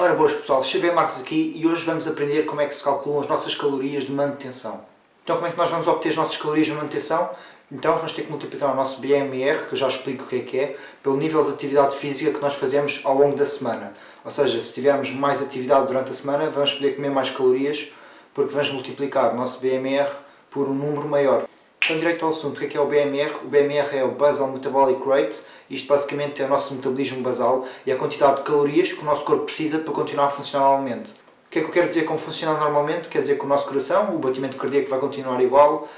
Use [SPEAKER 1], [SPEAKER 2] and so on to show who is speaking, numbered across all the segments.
[SPEAKER 1] Ora boas pessoal, Xavier Marques aqui e hoje vamos aprender como é que se calculam as nossas calorias de manutenção. Então como é que nós vamos obter as nossas calorias de manutenção? Então vamos ter que multiplicar o nosso BMR, que eu já explico o que é, pelo nível de atividade física que nós fazemos ao longo da semana. Ou seja, se tivermos mais atividade durante a semana, vamos poder comer mais calorias, porque vamos multiplicar o nosso BMR por um número maior. Então, direito ao assunto, o que é o BMR? O BMR é o Basal Metabolic Rate. Isto basicamente é o nosso metabolismo basal e a quantidade de calorias que o nosso corpo precisa para continuar a funcionar normalmente. O que é que eu quero dizer com funcionar normalmente? Quer dizer que o nosso coração, o batimento cardíaco vai continuar igual,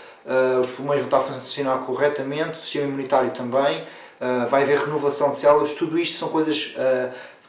[SPEAKER 1] os pulmões vão estar a funcionar corretamente, o sistema imunitário também, vai haver renovação de células, tudo isto são coisas,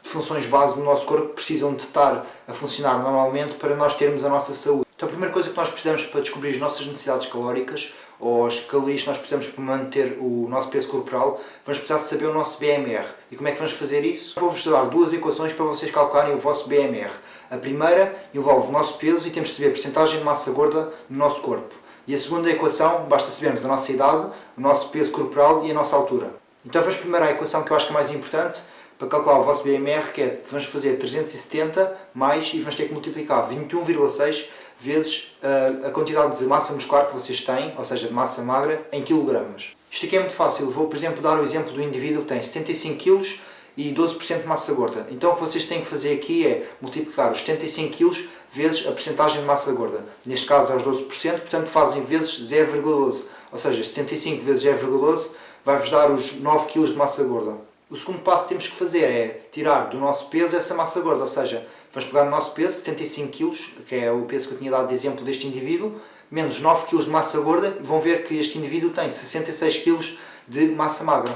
[SPEAKER 1] funções base do nosso corpo que precisam de estar a funcionar normalmente para nós termos a nossa saúde. Então a primeira coisa que nós precisamos para descobrir as nossas necessidades calóricas ou as calorias que nós precisamos para manter o nosso peso corporal, vamos precisar de saber o nosso BMR. E como é que vamos fazer isso? Vou-vos dar duas equações para vocês calcularem o vosso BMR. A primeira envolve o nosso peso e temos de saber a percentagem de massa gorda no nonosso corpo. E a segunda equação, basta sabermos a nossa idade, o nosso peso corporal e a nossa altura. Então vamos primeiro à equação que eu acho que é mais importante para calcular o vosso BMR, que é, vamos fazer 370 mais e vamos ter que multiplicar 21,6 vezes a quantidade de massa muscular que vocês têm, ou seja, de massa magra, em quilogramas. Isto aqui é muito fácil. Vou, por exemplo, dar o exemplo do indivíduo que tem 75 kg e 12% de massa gorda. Então o que vocês têm que fazer aqui é multiplicar os 75 kg vezes a percentagem de massa gorda. Neste caso é os 12%, portanto fazem vezes 0,12. Ou seja, 75 vezes 0,12 vai-vos dar os 9 kg de massa gorda. O segundo passo que temos que fazer é tirar do nosso peso essa massa gorda, ou seja, vamos pegar no nosso peso, 75 kg, que é o peso que eu tinha dado de exemplo deste indivíduo, menos 9 kg de massa gorda, e vão ver que este indivíduo tem 66 kg de massa magra.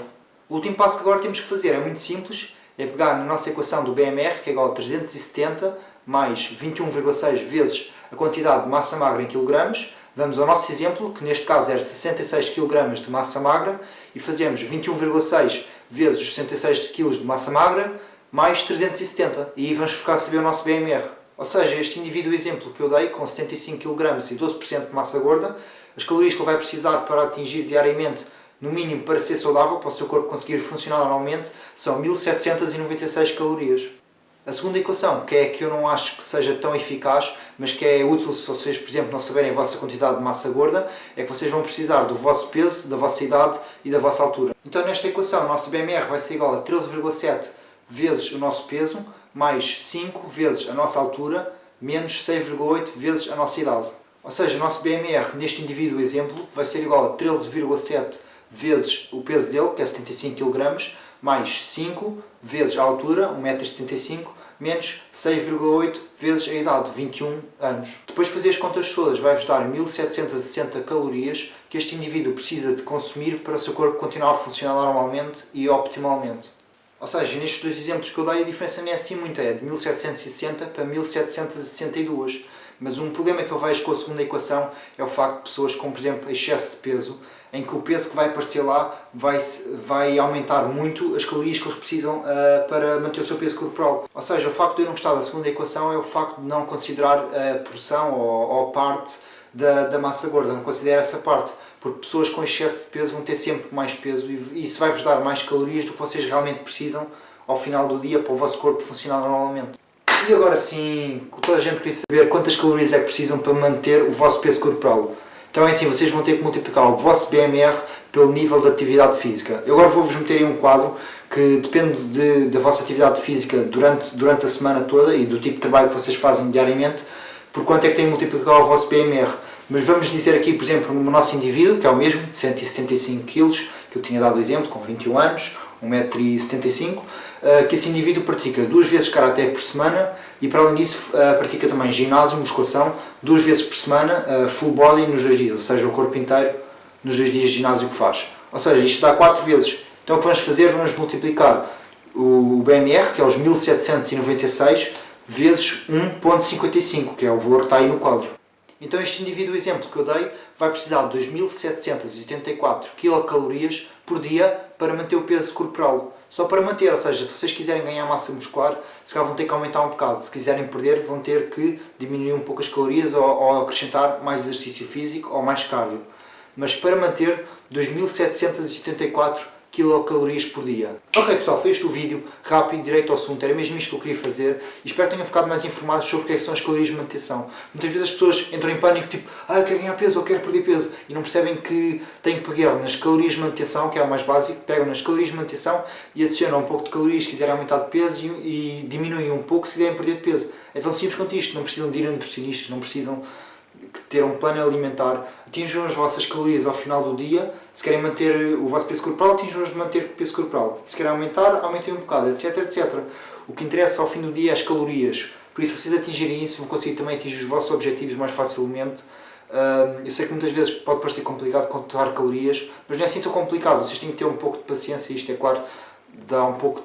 [SPEAKER 1] O último passo que agora temos que fazer é muito simples, é pegar na nossa equação do BMR, que é igual a 370 mais 21,6 vezes a quantidade de massa magra em quilogramas. Vamos ao nosso exemplo, que neste caso era 66 kg de massa magra, e fazemos 21,6 vezes os 66 kg de massa magra, mais 370. E aí vamos ficar a saber o nosso BMR. Ou seja, este indivíduo exemplo que eu dei, com 75 kg e 12% de massa gorda, as calorias que ele vai precisar para atingir diariamente, no mínimo para ser saudável, para o seu corpo conseguir funcionar normalmente, são 1796 calorias. A segunda equação, que é a que eu não acho que seja tão eficaz, mas que é útil se vocês, por exemplo, não saberem a vossa quantidade de massa gorda, é que vocês vão precisar do vosso peso, da vossa idade e da vossa altura. Então nesta equação, o nosso BMR vai ser igual a 13,7 vezes o nosso peso, mais 5 vezes a nossa altura, menos 6,8 vezes a nossa idade. Ou seja, o nosso BMR neste indivíduo exemplo vai ser igual a 13,7 vezes o peso dele, que é 75 kg, mais 5 vezes a altura, 1,75 m, menos 6,8 vezes a idade, 21 anos. Depois de fazer as contas todas, vai-vos dar 1760 calorias que este indivíduo precisa de consumir para o seu corpo continuar a funcionar normalmente e optimalmente. Ou seja, nestes dois exemplos que eu dei, a diferença não é assim muita, é de 1760 para 1762. Mas um problema que eu vejo com a segunda equação é o facto de pessoas com, por exemplo, excesso de peso, em que o peso que vai aparecer lá vai aumentar muito as calorias que eles precisam para manter o seu peso corporal. Ou seja, o facto de eu não gostar da segunda equação é o facto de não considerar a porção ou parte da massa gorda, não considero essa parte, porque pessoas com excesso de peso vão ter sempre mais peso e isso vai-vos dar mais calorias do que vocês realmente precisam ao final do dia para o vosso corpo funcionar normalmente. E agora sim, toda a gente queria saber quantas calorias é que precisam para manter o vosso peso corporal. Então é assim, vocês vão ter que multiplicar o vosso BMR pelo nível de atividade física. Eu agora vou-vos meter em um quadro que depende da vossa atividade física durante a semana toda e do tipo de trabalho que vocês fazem diariamente, por quanto é que têm que multiplicar o vosso BMR. Mas vamos dizer aqui, por exemplo, no nosso indivíduo, que é o mesmo, de 175 kg, que eu tinha dado o exemplo, com 21 anos, 1,75 m, que esse indivíduo pratica 2 vezes karaté por semana e para além disso pratica também ginásio, musculação, 2 vezes por semana, full body nos 2 dias, ou seja, o corpo inteiro nos 2 dias de ginásio que faz. Ou seja, isto dá 4 vezes. Então o que vamos fazer? Vamos multiplicar o BMR, que é os 1796, vezes 1,55, que é o valor que está aí no quadro. Então este indivíduo exemplo que eu dei vai precisar de 2.784 quilocalorias por dia para manter o peso corporal. Só para manter, ou seja, se vocês quiserem ganhar massa muscular, se calhar vão ter que aumentar um bocado. Se quiserem perder, vão ter que diminuir um pouco as calorias ou acrescentar mais exercício físico ou mais cardio. Mas para manter 2.784 quilocalorias por dia. Ok pessoal, foi este o vídeo, rápido, direto ao assunto, era mesmo isto que eu queria fazer e espero que tenham ficado mais informados sobre o que é que são as calorias de manutenção. Muitas vezes as pessoas entram em pânico, tipo, eu quero ganhar peso, eu quero perder peso, e não percebem que têm que pegar nas calorias de manutenção, que é o mais básico, pegam nas calorias de manutenção e adicionam um pouco de calorias se quiserem aumentar de peso e diminuem um pouco se quiserem perder de peso. É tão simples quanto isto, não precisam de ir a nutricionistas, não precisam ter um plano alimentar, atinjam as vossas calorias ao final do dia, se querem manter o vosso peso corporal, atinjam-as de manter o peso corporal, se querem aumentar, aumentem um bocado, etc, etc. O que interessa ao fim do dia é as calorias, por isso se vocês atingirem isso vão conseguir também atingir os vossos objetivos mais facilmente. Eu sei que muitas vezes pode parecer complicado contar calorias, mas não é assim tão complicado, vocês têm que ter um pouco de paciência, isto é claro, dá um pouco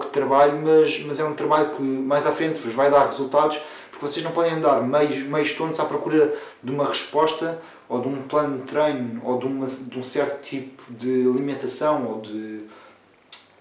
[SPEAKER 1] de trabalho, mas é um trabalho que mais à frente vos vai dar resultados, porque vocês não podem andar meios tontos à procura de uma resposta, ou de um plano de treino, ou de um certo tipo de alimentação, ou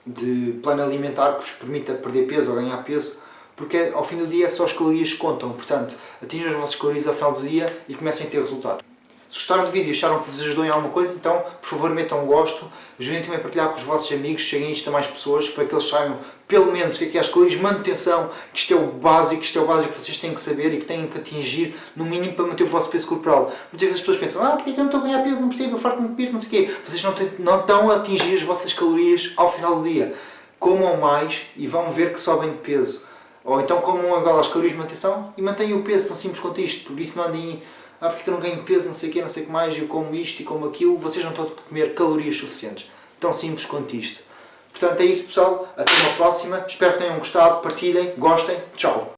[SPEAKER 1] de plano alimentar que vos permita perder peso ou ganhar peso, porque ao fim do dia é só as calorias que contam, portanto, atinjam as vossas calorias ao final do dia e comecem a ter resultados. Se gostaram do vídeo e acharam que vos ajudou em alguma coisa, então, por favor, metam um gosto, ajudem também a partilhar com os vossos amigos, cheguem isto a mais pessoas, para que eles saibam, pelo menos, o que é as calorias de manutenção, que isto é o básico que vocês têm que saber e que têm que atingir, no mínimo, para manter o vosso peso corporal. Muitas vezes as pessoas pensam, porque é que eu não estou a ganhar peso, não percebo, eu farto-me de peso, não sei o quê. Vocês não estão a atingir as vossas calorias ao final do dia. Comam mais e vão ver que sobem de peso. Ou então comam igual às calorias de manutenção e mantenham o peso, tão simples quanto isto, por isso não andem porque eu não ganho peso, não sei o quê, não sei o que mais, eu como isto e como aquilo, vocês não estão a comer calorias suficientes. Tão simples quanto isto. Portanto é isso pessoal, até uma próxima, espero que tenham gostado, partilhem, gostem, tchau!